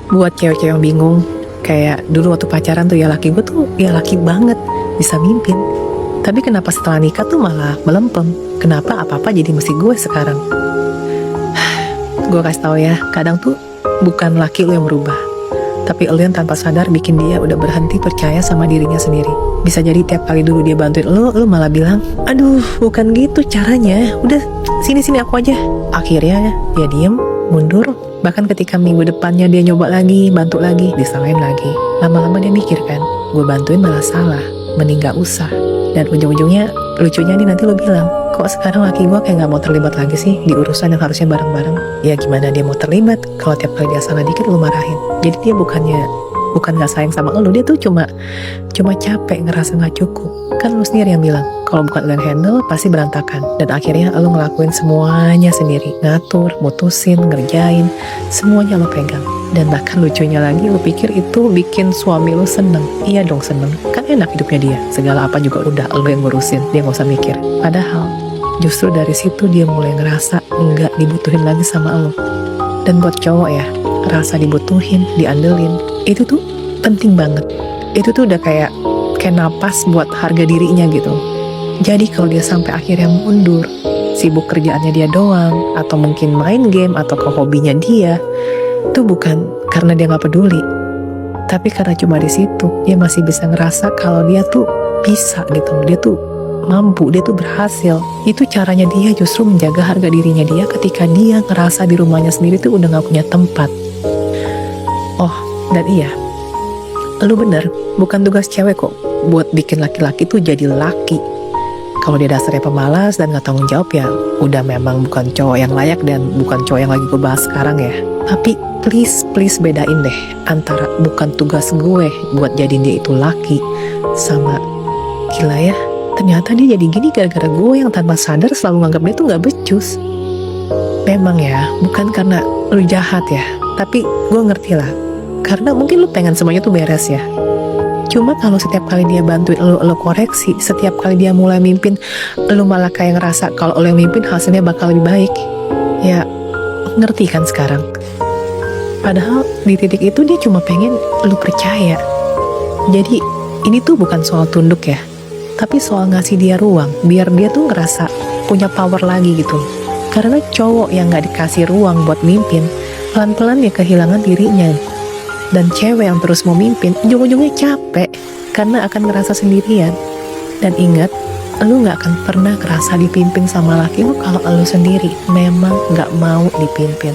Buat cewek-cewek yang bingung, kayak dulu waktu pacaran tuh ya laki gue tuh ya laki banget, bisa mimpin. Tapi kenapa setelah nikah tuh malah melempem? Kenapa apa-apa jadi mesti gue sekarang? Gue kasih tau ya, kadang tuh bukan laki lu yang berubah, tapi lu yang tanpa sadar bikin dia udah berhenti percaya sama dirinya sendiri. Bisa jadi tiap kali dulu dia bantuin lu malah bilang, aduh bukan gitu caranya, udah sini-sini aku aja. Akhirnya dia diem, mundur. Bahkan ketika minggu depannya dia nyoba lagi, bantu lagi, disalahin lagi. Lama-lama dia mikir kan, gue bantuin malah salah, mending gak usah. Dan ujung-ujungnya, lucunya nih nanti lo bilang, kok sekarang laki gue kayak gak mau terlibat lagi sih di urusan yang harusnya bareng-bareng. Ya gimana dia mau terlibat kalau tiap kali dia salah dikit lo marahin. Jadi dia bukan gak sayang sama lo, dia tuh cuma capek ngerasa gak cukup. Kan lo sendiri yang bilang, kalau bukan lo yang handle pasti berantakan. Dan akhirnya lo ngelakuin semuanya sendiri, ngatur, mutusin, ngerjain, semuanya lo pegang. Dan bahkan lucunya lagi, lo pikir itu bikin suami lo seneng. Iya dong seneng, kan enak hidupnya dia, segala apa juga udah lo yang ngurusin, dia gak usah mikir. Padahal justru dari situ dia mulai ngerasa nggak dibutuhin lagi sama lo. Dan buat cowok ya, rasa dibutuhin, diandelin, itu tuh penting banget. Itu tuh udah kayak napas buat harga dirinya gitu. Jadi kalau dia sampai akhirnya mundur, sibuk kerjaannya dia doang, atau mungkin main game atau ke hobinya dia, itu bukan karena dia nggak peduli, tapi karena cuma di situ dia masih bisa ngerasa kalau dia tuh bisa gitu, dia tuh mampu, dia tuh berhasil. Itu caranya dia justru menjaga harga dirinya dia ketika dia ngerasa di rumahnya sendiri tuh udah nggak punya tempat. Oh, dan iya, lu bener, bukan tugas cewek kok buat bikin laki-laki tuh jadi laki. Kalau dia dasarnya pemalas dan gak tanggung jawab ya udah memang bukan cowok yang layak dan bukan cowok yang lagi gue bahas sekarang ya. Tapi please bedain deh antara bukan tugas gue buat jadiin dia itu laki sama gila ya, ternyata dia jadi gini gara-gara gue yang tanpa sadar selalu nganggap dia tuh gak becus. Memang ya, bukan karena lu jahat ya, tapi gue ngerti lah, karena mungkin lu pengen semuanya tuh beres ya. Cuma kalau setiap kali dia bantuin lo koreksi, setiap kali dia mulai mimpin, lo malah kayak ngerasa kalau lo yang mimpin hasilnya bakal lebih baik. Ya, ngerti kan sekarang? Padahal di titik itu dia cuma pengen lo percaya. Jadi ini tuh bukan soal tunduk ya, tapi soal ngasih dia ruang, biar dia tuh ngerasa punya power lagi gitu. Karena cowok yang gak dikasih ruang buat mimpin, pelan-pelan ya kehilangan dirinya. Dan cewek yang terus mau mimpin, ujung-ujungnya capek karena akan ngerasa sendirian. Dan ingat, lu gak akan pernah ngerasa dipimpin sama laki lu kalau lu sendiri memang gak mau dipimpin.